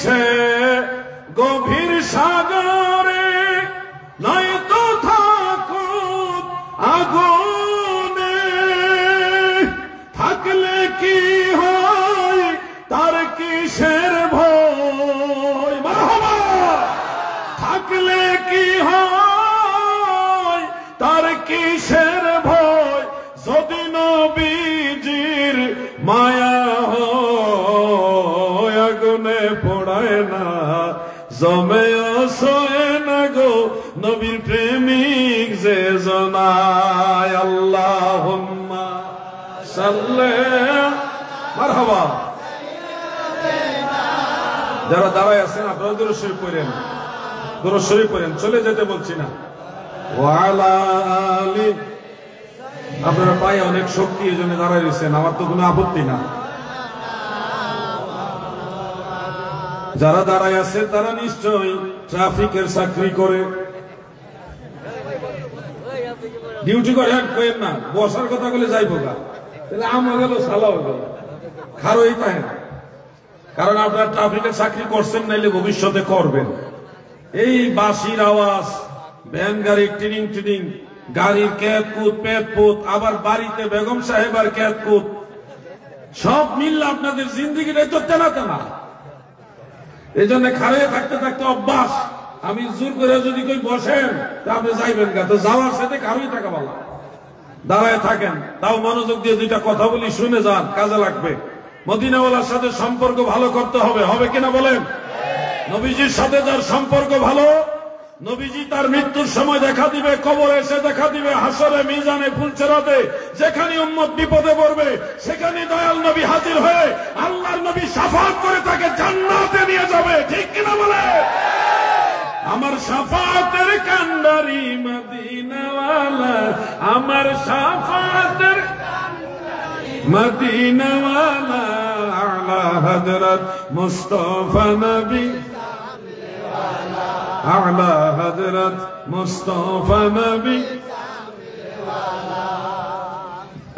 সে গভীর সাগরে নয়তো থাকুক আগুনে, থাকলে কি হয় তার কিসের ভয়, মারহাবা। থাকলে কি হয় তার কিসের ভয়, যদি নবীজির মায়া হয় আগুনে পোড়ায় না, জমেও সয়ে না গো নবীর প্রেমিক যে জনায়। আল্লাহুম্মা সাল্লি মারহাবা। যারা দাঁড়ায় আছেন আপনারা দুরূদ শরীফ পড়েন, দুরূদ শরীফ পড়েন, চলে যেতে বলছি না। ওয়া আলা আলি, আপনারা পায়ে অনেক শক্তি, এই জন্য দাঁড়ায় রয়েছেন, আমার তো কোনো আপত্তি না। যারা দাঁড়ায় আছে তারা নিশ্চয়ই ট্রাফিকের চাকরি করে, ডিউটি করে। কেন না বসার কথা বলে যাইব গা, তাহলে আমার গেল সালা হয়ে গেল খারোই তাই না। কারণ আপনারা ট্রাফিকের চাকরি করছেন, নাইলে ভবিষ্যতে করবেন। এই বাঁশির আওয়াজ, ভ্যান গাড়ির টিনিং টিনিং, গাড়ির ক্যাতকুত পেতপুত, আবার বাড়িতে বেগম সাহেবার ক্যাতকুত, সব মিললে আপনাদের জিন্দিগিটাই তো তেনা তেনা। এই জন্য খাড়িয়ে থাকতে থাকতে অভ্যাস। আমি জোর করে যদি কই বসেন তা আপনি যাইবেন গা, তো যাওয়ার সাথে খাড়িয়ে থাকা ভালো। দাঁড়ায় থাকেন, তাও মনোযোগ দিয়ে দুইটা কথা বলি, শুনে যান, কাজে লাগবে। মদিনাওয়ালার সাথে সম্পর্ক ভালো করতে হবে, হবে কিনা বলেন? নবীজির সাথে যার সম্পর্ক ভালো, নবীজি তার মৃত্যুর সময় দেখা দিবে, কবরে এসে দেখা দিবে, হাসরে মিজানে ফুলচেরাতে, যেখানে উম্মত বিপদে পড়বে সেখানে দয়াল নবী হাজির হয়ে আল্লাহর নবী শাফাআত করে তাকে জান্নাতে নিয়ে যাবে, ঠিক কিনা বলে? আমার শাফাআতের কান্ডারি মদিনাওয়ালা, আমার শাফাআতের মদিনাওয়ালা, আলা হযরত মুস্তাফা নবী, আলা হযরত মুস্তাফা নবী।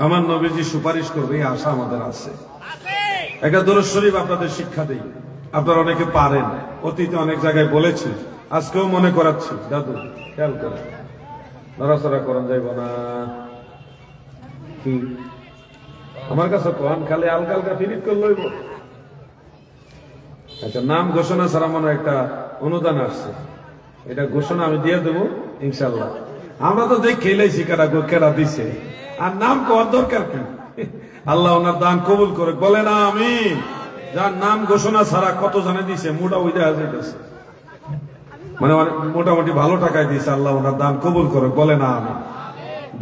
আমার নবীজি সুপারিশ করবে, এই আশা আমাদের আছে। একটা দরুদ শরীফ আপনাদের শিক্ষা দেই, আপনারা অনেকে পারেন, অতীতে অনেক জায়গায় বলেছি, আজকেও মনে করাচ্ছি। দাদু খেয়াল করে, নড়াচড়া করা যাইব না। কি আমার কাছে কোন খালি আলগা আলগা ফিরিট করে লইব? আচ্ছা, নাম ঘোষণা ছাড়া মনে একটা অনুদান আসছে, এটা ঘোষণা আমি দিয়ে দেবো ইনশাল্লাহ। আমরা তো দেখে লাইছি কেডা দিছে, আর নাম করার দরকার কি? আল্লাহ ওনার দান কবুল করে, বলে না আমিন। যার নাম ঘোষণা ছাড়া কত জানে দিছে, মোটা ওই দেখা যাইতেছে, মানে মোটামুটি ভালো টাকায় দিছে। আল্লাহ ওনার দান কবুল করে, বলে না আমিন।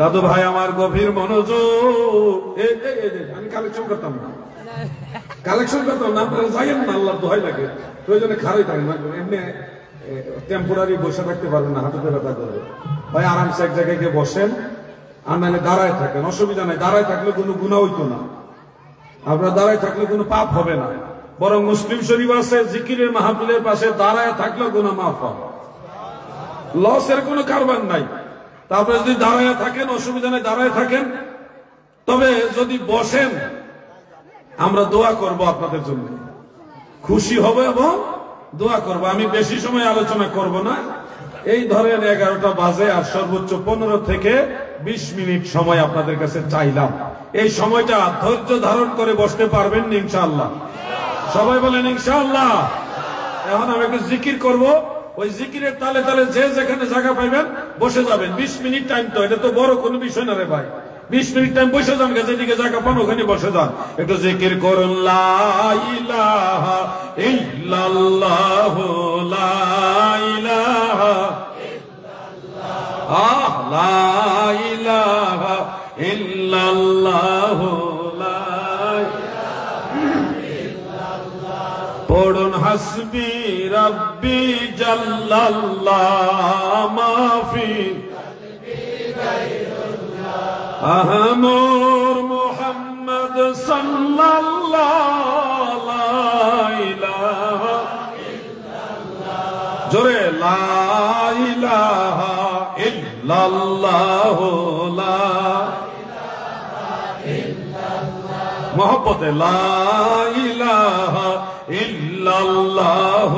দাদু ভাই আমার গভীর মনোযোগ, আমি কালেকশন করতাম না, কালেকশন করতাম না, আপনারা যাইয়েন না, আল্লাহ দোহাই লাগে। তো ওই জন্য খারাই থাকেন, এমনি টেম্পোরারি বসে থাকতে পারবেন না, হাঁটুতে ব্যথা করবে। ভাই আরামসে এক জায়গায় গিয়ে বসেন, আর নাহলে দাঁড়ায় থাকেন, অসুবিধা নাই। দাঁড়ায় থাকলে কোনো গুনাহ হইতো না, আপনার দাঁড়ায় থাকলে কোনো পাপ হবে না। বরং মুসলিম শরীফ আছে, জিকিরের মাহফিলের পাশে দাঁড়ায় থাকলেও গুনাহ মাফ হয়, লসের কোনো কারবার নাই। তারপরে যদি দাঁড়ায় থাকেন অসুবিধা নেই, দাঁড়ায় থাকেন। তবে যদি বসেন, আমরা দোয়া করব আপনাদের জন্য, খুশি হবে এবং দোয়া করব। আমি বেশি সময় আলোচনা করব না, এই ধরেন 11টা বাজে, আর সর্বোচ্চ 15 থেকে 20 মিনিট সময় আপনাদের কাছে চাইলাম। এই সময়টা ধৈর্য ধারণ করে বসতে পারবেন ইনশাআল্লাহ? সবাই বলেন ইনশাআল্লাহ। এখন আমি একটু জিকির করব, ওই জিকিরের তালে তালে যে যেখানে জায়গা পাইবেন বসে যাবেন। 20 মিনিট টাইম, তো এটা তো বড় কোনো বিষয় না রে ভাই। 20 মিনিট টাইম বসে যান, যেদিকে জায়গা পান ওখানে বসে যান, একটু জিকির করুন। লা ইলাহা ইল্লাল্লাহ, লা ইলাহা ইল্লাল্লাহ, লা ইলাহা ইল্লাল্লাহ, লা ইলাহা ইল্লাল্লাহ। পড়ুন হাসবি রাব্বি জাল্লাল্লাহ, মাফি আহমুর মুহাম্মদ সাল্লাল্লাহু, লা ইলাহা ইল্লাল্লাহ, জোরে লা ইলাহা ইল্লাল্লাহ, লা ইলাহা ইল্লাল্লাহ, মহব্বতে লা ইলাহা ইল্লাল্লাহ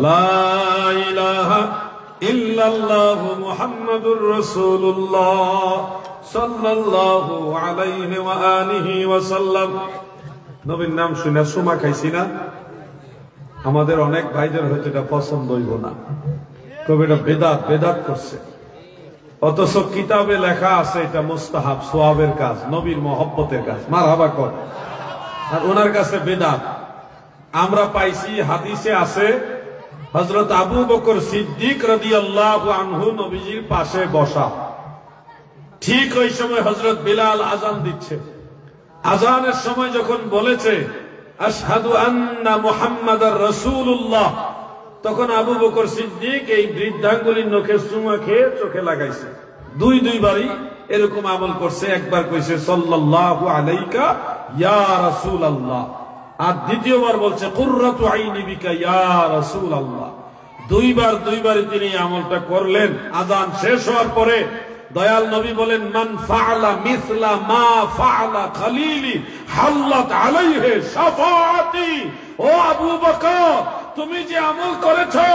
লা ইলাহা ইল্লাল্লাহু মুহাম্মাদুর রাসূলুল্লাহ সাল্লাল্লাহু আলাইহি ওয়া আলিহি ওয়া সাল্লাম। নবীর নাম শুনে সুমা খাইছি না? আমাদের অনেক ভাইদের হয়তো এটা পছন্দ হইব না, তবে এটা বেদাত বেদাত করছে। অথচ কিতাবে লেখা আছে এটা মুস্তাহাব, সোয়াবের কাজ, নবীর মহব্বতের কাজ। মারহাবা কর। আর ওনার কাছে বেদাত। আমরা পাইছি হাদিসে আছে হযরত আবু বকর সিদ্দিক রাদিয়াল্লাহু আনহু নবীজির পাশে বসা। ঠিক ওই সময় হযরত বিলাল আযান দিচ্ছে। আযানের সময় যখন বলেছে আশহাদু আন্না মুহাম্মাদার রাসূলুল্লাহ, তখন আবু বকর সিদ্দিক এই বৃদ্ধাঙ্গুলির নখে চুমা খেয়ে চোখে লাগাইছে। দুইবারই এরকম আমল করছে। একবার কইছে সাল্লাল্লাহু আলাইকা ইয়া রাসূলুল্লাহ, আর দ্বিতীয়বার বলছে কুররাতু আইনি বিকা ইয়া রাসূলুল্লাহ। দুইবারই তিনি আমলটা করলেন। আযান শেষ হওয়ার পরে দয়াল নবী বলেন মান ফাআলা মিসলা মা ফাআলা খলিলি হাল্লাত আলাইহি শাফাআতি। ও আবু বকর, তুমি যে আমল করেছো,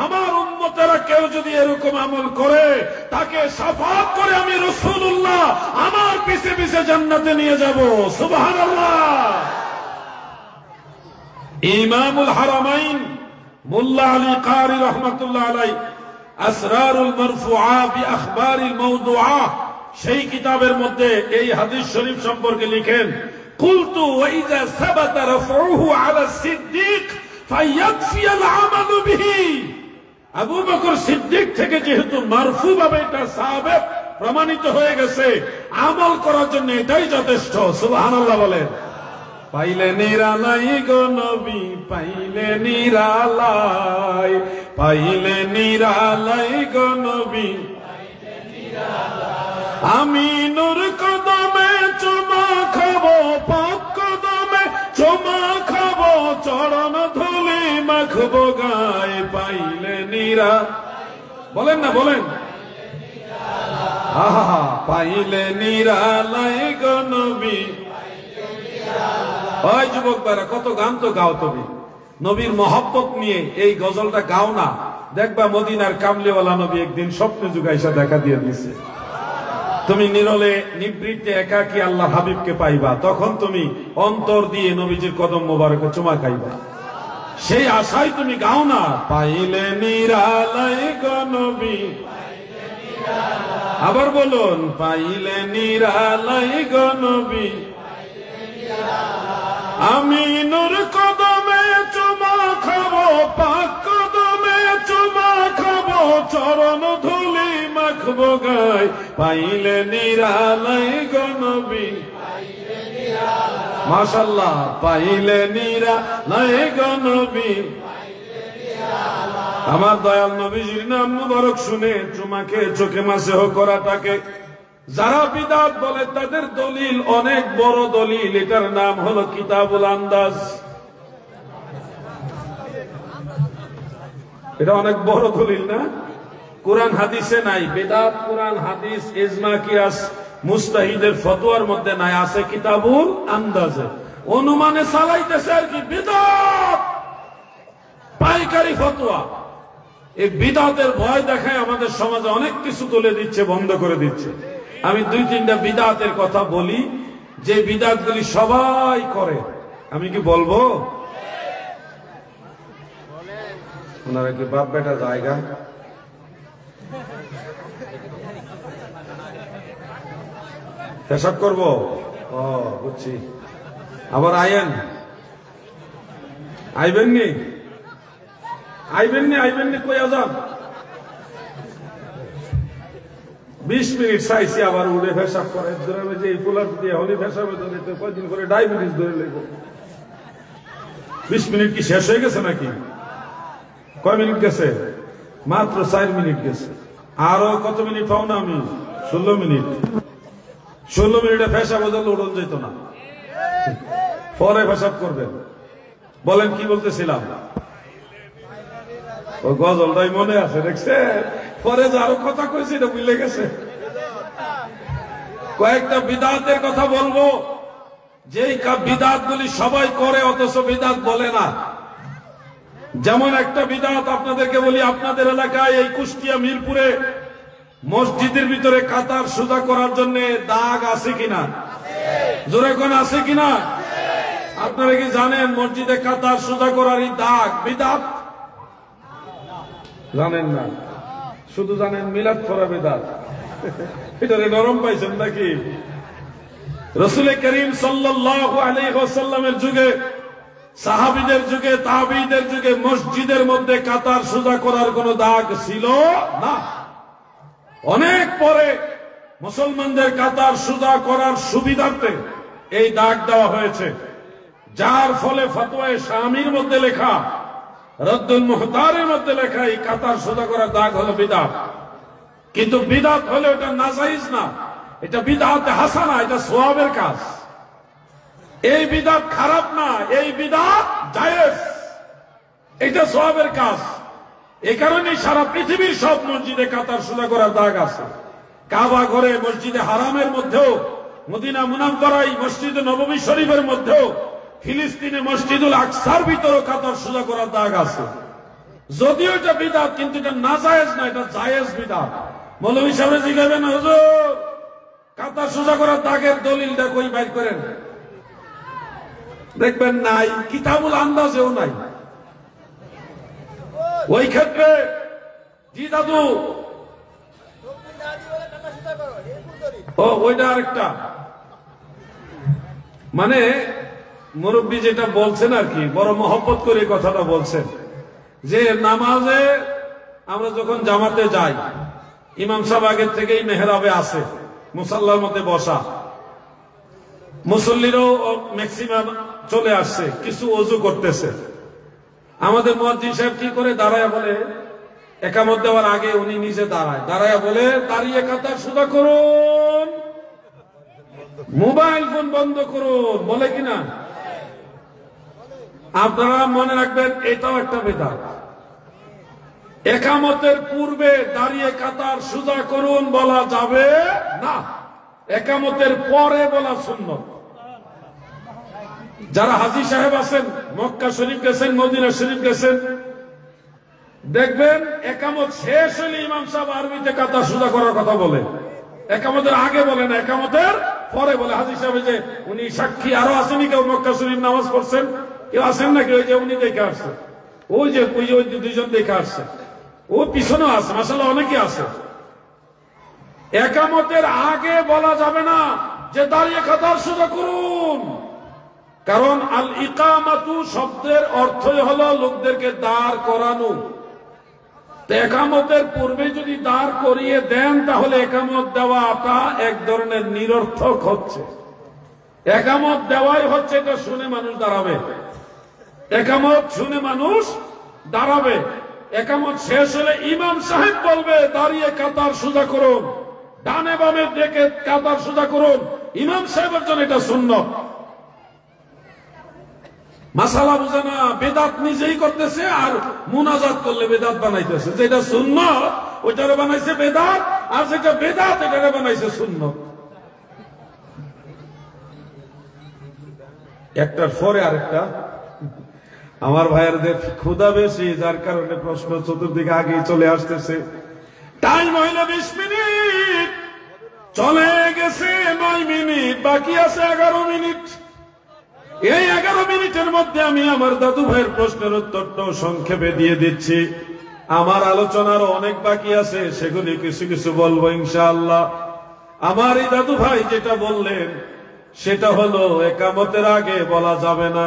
আমার উম্মতেরা কেউ যদি এরকম আমল করে তাকে শাফাআত করে আমি রাসূলুল্লাহ আমার পিছে পিছে জান্নাতে নিয়ে যাব। সুবহানাল্লাহ। ইমামুল হারামাইন মুল্লা আলী কারি রাহমাতুল্লাহ আলাইহি আসরারুল মারফুআ বিআখবারিল মাওদুআ, সেই কিতাবের মধ্যে এই হাদিস শরীফ সম্পর্কে লিখেন কুলতু ওয়া ইযা সাবাতা রাফউহু আলা সিদ্দিক ফায়াকফিয়াল আমালু বিহি। আবু বকর সিদ্দিক থেকে যেহেতু মারফু ভাবে এটা সাহাবে প্রমাণিত হয়ে গেছে, আমল করার জন্য এটাই যথেষ্ট। সুবহানাল্লাহ বলেন। পাইলে নিরালাই গো নবী, পাইলে নিরালাই, পাইলে নিরালাই গো নবী, আমি নূর কদমে চুমা খাবো, পাক কদমে চুমা খাবো, চরণ ধুলি মাখবো গায়ে। পাইলে নিরা, বলেন না বলেন, আহা পাইলে নিরালাই গো নবী। ওই যুবক ভাইরা, কত গান তো গাও তুমি, নবীর মহব্বত নিয়ে এই গজলটা গাও না। দেখবা মদিনার কামলিওয়ালা নবী একদিন স্বপ্নে যুগাইসা দেখা দিয়ে দিছে। তুমি নিরলে নিবৃত্তে একাকী আল্লাহ হাবিবকে পাইবা, তখন তুমি অন্তর দিয়ে নবীজির কদম মোবারকে চুমা খাইবা। সেই আশায় তুমি গাও না পাইলে নিরালাই গো নবী। আবার বলুন পাইলে নিরালাই গো নবী, আমি নূর কদমে চুমা খাবো, পাক কদমে চুমা খাবো, চরণ ধুলি মাখবো গায়। পাইলে নিরালাই গো নবী। মাশাআল্লাহ, পাইলে নিরালাই গো নবী। আমার দয়াল নবীজির নাম মুবারক শুনে চুমাকে চোখে মাসে করাটাকে যারা বিদআত বলে তাদের দলিল অনেক বড় দলিল। এটার নাম হলো কিতাবুল আন্দাজ। এটা অনেক বড় দলিল না? কোরআন হাদিসে নাই। বিদআত কোরআন হাদিস ইজমা কিয়াস মুস্তাহিদের ফতোয়ার মধ্যে নাই, আছে কিতাবুল আন্দাজে। অনুমানে চালাইতেছে আর কি বিদআত, পাইকারি ফতোয়া। এই বিদআতের ভয় দেখায় আমাদের সমাজে অনেক কিছু তুলে দিচ্ছে, বন্ধ করে দিচ্ছে। আমি 2-3টা বিদআতের কথা বলি যে বিদআতগুলি সবাই করে। আমি কি বলবো? ওনারা কি বাপ বেটা জায়গা? পেশাব করবো? ও বুঝছি। আবার আইবেননি কই আজান 20 মিনিট চাইছি, আবার উড়ে পেশাব করে। যে এই ফুলার দিয়ে হলি পেশাবে ধরে কয়দিন করে ডায়াবেটিস ধরে লেগে। 20 মিনিট কি শেষ হয়ে গেছে নাকি? কয় মিনিট গেছে? মাত্র 4 মিনিট গেছে। আরো কত মিনিট পাও না আমি? 16 মিনিট। 16 মিনিটে পেশাব বদলে উড়ন যেত না। পরে পেশাব করবেন। বলেন কি বলতেছিলাম? ও গজলটাই মনে আছে, দেখছে? পরে যে আরো কথা কইছি এটা ভুলে গেছে। কয়েকটা বিদআতের কথা বলবো, যেই বিদআতগুলি সবাই করে অথচ বিদআত বলে না। যেমন একটা বিদআত আপনাদেরকে বলি, আপনাদের এলাকায় এই কুষ্টিয়া মিরপুরে মসজিদের ভিতরে কাতার সোজা করার জন্য দাগ আছে কিনা? জোরে কোন আছে কিনা? আপনারা কি জানেন মসজিদে কাতার সোজা করার এই দাগ বিদআত? জানেন না, শুধু জানেন মিলাদ পড়া বিদআত। এটারে নরম পাইছেন নাকি? রাসূল করিম সাল্লাল্লাহু আলাইহি ওয়াসাল্লামের যুগে, সাহাবীদের যুগে, তাবেঈদের যুগে মসজিদের মধ্যে কাতার সোজা করার কোন দাগ ছিল না। অনেক পরে মুসলমানদের কাতার সোজা করার সুবিধার্থে এই দাগ দেওয়া হয়েছে, যার ফলে ফতোয়ায়ে শামির মধ্যে লেখা, রদ্দুল মুহতারের মধ্যে লেখা এই কাতার সোজা করার দাগ হলো বিদআত। কিন্তু বিদআত হলে এটা নাজায়েজ না, এটা বিদআতে হাসানা, এটা সওয়াবের কাজ। এই বিদআত খারাপ না, এই বিদআত জায়েজ, এটা সওয়াবের কাজ। এই কারণে সারা পৃথিবীর সব মসজিদে কাতার সোজা করার দাগ আছে। কাবা ঘরে, মসজিদে হারামের মধ্যেও, মদিনা মুনাওয়ারায় মসজিদে নববী শরীফের মধ্যেও, ফিলিস্তিনে মসজিদুল আকসার ভিতরেও কাতার সোজা করার দাগ আছে। যদিও এটা বিদআত, কিন্তু এটা নাজায়েজ না, এটা জায়েজ বিদআত। মৌলভী সাহেব জিজ্ঞাসা, হুজুর কাতার সোজা করার দাগের দলিলটা কই বাইর করেন? দেখবেন নাই, কিতাবুল আন্দাজেও নাই। ওই ক্ষেত্রে জি দাদু, ওইটা আরেকটা, মানে মুরব্বী যেটা বলছেন আর কি, বড় মহব্বত করে কথাটা বলছেন, যে নামাজে আমরা যখন জামাতে যাই, ইমাম সাহেব আগের থেকেই মেহরাবে আছে, মুসাল্লার মধ্যে বসা, মুসল্লিরও ম্যাক্সিমাম চলে আসছে, কিছু ওযু করতেছে। আমাদের মুয়াজ্জিন সাহেব কি করে? দাঁড়ায় বলে, একামত দেওয়ার আগে উনি নিজে দাঁড়ায় বলে, দাঁড়িয়ে কাতার সোজা করুন, মোবাইল ফোন বন্ধ করুন, বলে কিনা? আপনারা মনে রাখবেন, এটাও একটা বিদআত। একামতের পূর্বে দাঁড়িয়ে কাতার সোজা করুন বলা যাবে না, একামতের পরে বলা সুন্নাত। যারা হাজী সাহেব আছেন, মক্কা শরীফ গেছেন, মদিনা শরীফ গেছেন, দেখবেন একামত শেষ হলে ইমাম সাহেব আরবিতে কাতার সোজা করার কথা বলে, একামতের আগে বলে না, একামতের পরে বলে। হাজী সাহেব যে উনি সাক্ষী, আরো আসেনি কেউ মক্কা শরীফ নামাজ পড়ছেন? কেউ আসেন নাকি? ওই যে উনি দেখে আসছে, ওই যে দুইজন দেখে আসছে, ও পিছনেও আছে, মাশাআল্লাহ অনেকে আছে। একামতের আগে বলা যাবে না যে দাঁড়িয়ে কাতার সোজা করুন, কারণ আল ইকামাতু শব্দের অর্থই হলো লোকদেরকে দাঁড় করানো। একামতের পূর্বে যদি দাঁড় করিয়ে দেন, তাহলে একামত দেওয়াটা এক ধরনের নিরর্থক হচ্ছে। একামত দেওয়াই হচ্ছে, এটা শুনে মানুষ দাঁড়াবে, একামত শুনে মানুষ দাঁড়াবে। একামত শেষ হলে ইমাম সাহেব বলবে, দাঁড়িয়ে কাতার সোজা করুন, ডানে বামে দেখে কাতার সোজা করুন, ইমাম সাহেবের জন্য এটা সুন্নাত। মাসালা বুঝে না, বেদাত নিজেই করতেছে, আর মুনাজাত করলে বেদাত বানাইতেছে। যেটা সুন্নাত ওইটারে বানাইছে বেদাত, আর যেটা বেদাত এটারে বানাইছে সুন্নাত। একটার পরে আরেকটা। আমার ভাইয়েরদের ক্ষুধা বেশি, যার কারণে প্রশ্ন চতুর্দিকে আগে চলে আসতেছে। টাইম হইল 20 মিনিট, চলে গেছে 9 মিনিট, বাকি আছে 11 মিনিট। এই 11 মিনিটের মধ্যে আমি আমার দাদু ভাইয়ের প্রশ্নের উত্তরটাও সংক্ষেপে দিয়ে দিচ্ছি। আমার আলোচনার অনেক বাকি আছে, সেগুলি কিছু কিছু বলবো ইনশাআল্লাহ। আমার এই দাদু ভাই যেটা বললেন সেটা হলো, একামতের আগে বলা যাবে না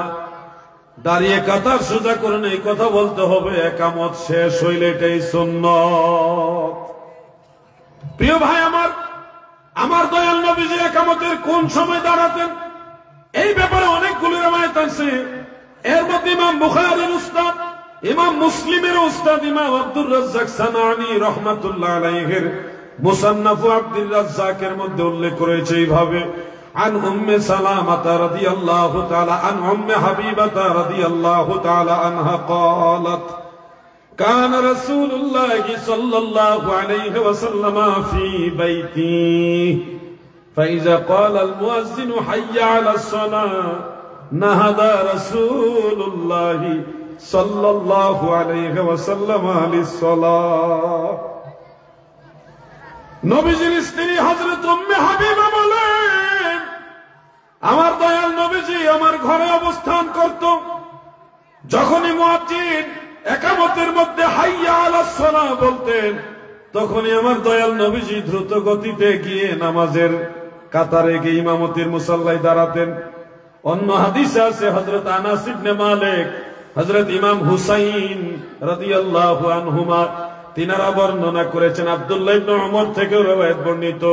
দাঁড়িয়ে কাতার সোজা করুন, এই কথা বলতে হবে একামত শেষ হইলে, এটাই সুন্নাত। প্রিয় ভাই আমার দয়াল নবীজি একামতের কোন সময় দাঁড়াতেন, এই ব্যাপারে অনেকগুলো রওয়ায়াত আছে। এর মধ্যে ইমাম বুখারীর উস্তাদ, ইমাম মুসলিমের উস্তাদ ইমাম আব্দুর রাজ্জাক সানানী রাহমাতুল্লাহ আলাইহির মুসান্নাফ আব্দুর রাজ্জাকের মধ্যে উল্লেখ করেছে এইভাবে, عن أم سلامة رضي الله تعالى عن أم حبيبة رضي الله تعالى عنها قالت كان رسول الله صلى الله عليه وسلم في بيتي فإذا قال المؤذن حي على الصلاة نهض رسول الله صلى الله عليه وسلم للصلاة নবীজির স্ত্রী হযরত উম্মে হাবিবা বলেন, আমার দয়াল নবীজি আমার ঘরে অবস্থান করত। যখনই মুয়াজ্জিন ইকামতের মধ্যে হাইয়া আলাস সালাহ বলতেন, তখনই আমার দয়াল নবীজি দ্রুত গতিতে গিয়ে নামাজের কাতারে গিয়ে ইমামতির মুসাল্লায় দাঁড়াতেন। অন্য হাদিসে আছে হযরত আনাস ইবনে মালিক, হযরত ইমাম হুসাইন রাদিয়াল্লাহু আনহুমা তিনারা বর্ণনা করেছেন, আব্দুল্লাহ ইবনে ওমর থেকে রওয়ায়াত বর্ণিত,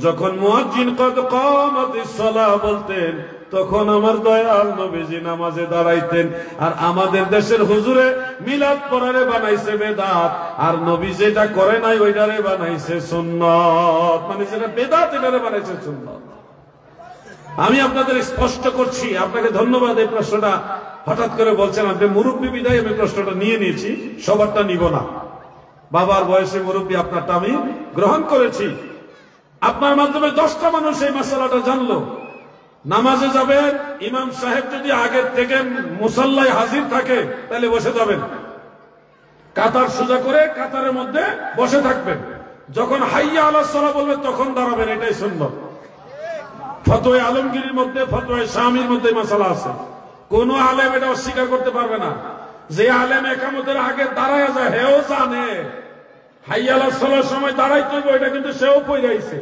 যখন মুয়াজ্জিন কদ কামাতিস সালাহ বলতেন, তখন আমার দয়াল নবীজি নামাজে দাঁড়াইতেন। আর আমাদের দেশের হুজুরে মিলাদ পড়ারে বানাইছে বেদাত, আর নবী যেটা করে নাই ওইটারে বানাইছে সুন্নাত। মানে যেটা বেদাত এটারে বানাইছে সুন্নাত। আমি আপনাদের স্পষ্ট করছি, আপনাকে ধন্যবাদ। এই প্রশ্নটা হঠাৎ করে বলছেন, আপনি মুরব্বী বিদায় আমি প্রশ্নটা নিয়ে নিয়েছি, সবারটা নিব না। বাবার বয়সে মুরব্বী, আপনারটা আমি গ্রহণ করেছি। আপনার মাধ্যমে 10টা মানুষ এই মাসালাটা জানলো। নামাজে যাবেন, ইমাম সাহেব যদি আগের থেকে মুসাল্লায় হাজির থাকে তাহলে বসে যাবেন, কাতার সোজা করে কাতারের মধ্যে বসে থাকবেন। যখন হাইয়া আলাস সালাহ বলবে তখন দাঁড়াবেন, এটাই সুন্নাত। ফতোয়া আলমগীরের মধ্যে, ফতোয়া শামির মধ্যে মাসালা আছে। কোন আলেম এটা অস্বীকার করতে পারবে না। যে আলেম ইকামতের আগে দাঁড়ায় যায়, হেও জানে হাইয়া আলাস সালাহর সময় দাঁড়াইতে হবে, এটা কিন্তু সেও পড়াইছে।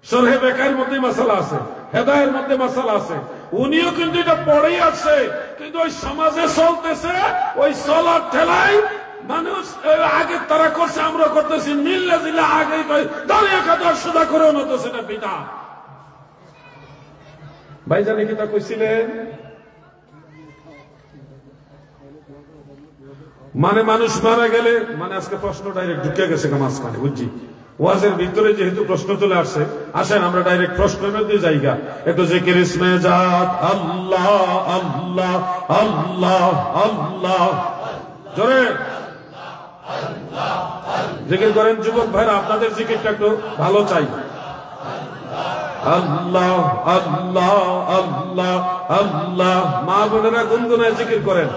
শরহে বেকার মধ্যে মাসালা আছে, হেদায়ের মধ্যে মাসালা আছে, উনিও কিন্তু এটা পড়েই আছে। কিন্তু ওই সমাজে চলতেছে, ওই চলার ঠেলায় মানুষ আগে তারা করছে, আমরা করতেছি, মিললে দিলে আগে দাঁড়িয়ে কাতার সোজা করে নতেছে না বিদআত। ভাইজানি কি তা কইছিলেন? মানে মানুষ মারা গেলে, মানে আজকে প্রশ্ন ডাইরেক্ট ঢুকে গেছে মাঝখানে, বুঝছি। ওয়াজের ভিতরে যেহেতু প্রশ্ন চলে আসছে, আসেন আমরা ডাইরেক্ট প্রশ্নের মধ্যে যাইগা। একটু জিকির ইসমে জাত আল্লাহ আল্লাহ আল্লাহ আল্লাহ জোরে জিকির করেন। যুবক ভাইরা, আপনাদের জিকিরটা একটু ভালো চাই। আল্লাহ আল্লাহ আল্লাহ আল্লাহ। মা বোনেরা গুনগুনায় জিকির করেন,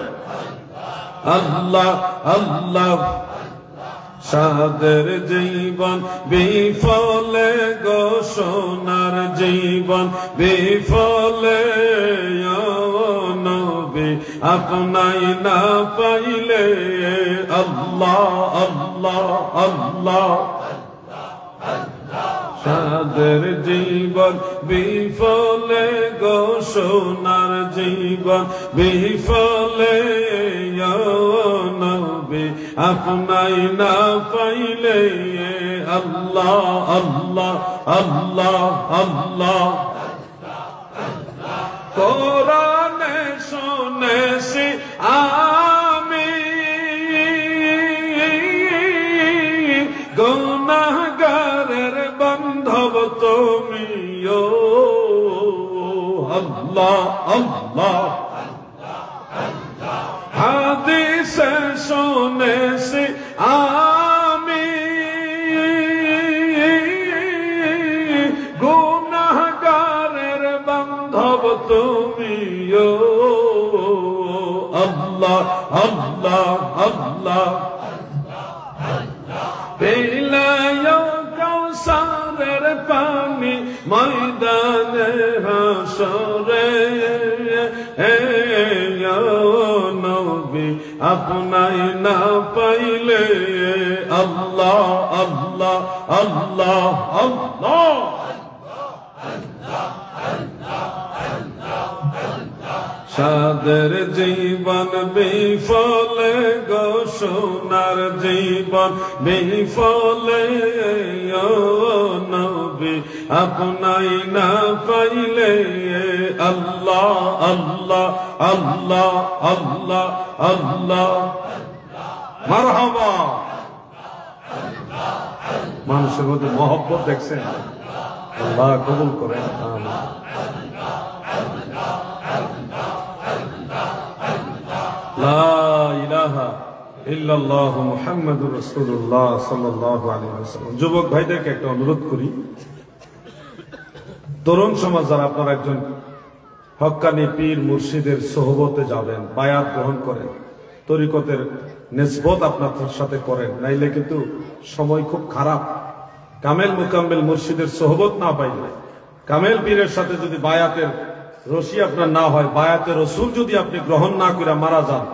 আল্লাহ আল্লাহ। সাদের জীবন বিফলে গো সোনার জীবন বিফলে, নবী আপনাই না পাইলে, আল্লাহ আল্লাহ আল্লাহ। সাদের জীবন বিফলে গো সোনার জীবন বিফলে, নবী আপনাই না পাইলে, আল্লাহ আল্লাহ আল্লাহ আল্লাহ। কোরআনে শুনেছি আমি গুনাহগারের বান্ধব তুমিও, আল্লাহ আল্লাহ। হাদিসে শুনেছি আমি গুনাহগারের বান্ধব তুমিও, আল্লাহ আল্লাহ আল্লাহ। পিলায়ো কাউসারের পানি ময়দানে হাসরে, নবী আপনাই না পাইলে, আল্লাহ আল্লাহ আল্লাহ আল্লাহ। সাদের জীবন বিফলে গো সোনার জীবন বিফলে, নবী আপনাই না পাইলে, আল্লাহ আল্লাহ আল্লাহ আল্লাহ আল্লাহ। মারহাবা। মানুষের মধ্যে মহব্বত দেখছেন, আল্লাহ কবুল করেন। লা ইলাহা ইল্লাল্লাহু মুহাম্মাদুর রাসূলুল্লাহ সাল্লাল্লাহু আলাইহি ওয়াসাল্লাম। যুবক ভাইদেরকে একটা অনুরোধ করি, তরুণ সমাজ যারা আপনারা একজন হক্কানি পীর মুর্শিদের সোহবতে যাবেন, বায়াত গ্রহণ করেন, তরিকতের নিসবত আপনার সাথে করেন, নাইলে কিন্তু সময় খুব খারাপ। কামেল মুকাম্মেল মুর্শিদের সোহবত না পাইলে, কামেল পীরের সাথে যদি বায়াতের রশি আপনার না হয়, বায়াতের রসুল যদি আপনি গ্রহণ না করে মারা যান,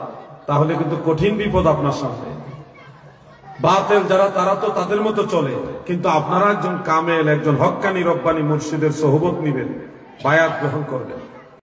তাহলে কিন্তু কঠিন বিপদ আপনার সামনে। বাতেল যারা তারা তো তাদের মতো চলে, কিন্তু আপনারা একজন কামেল, একজন হক্কানি রব্বানি মুর্শিদের সোহবত নিবেন, বায়াত গ্রহণ করবেন।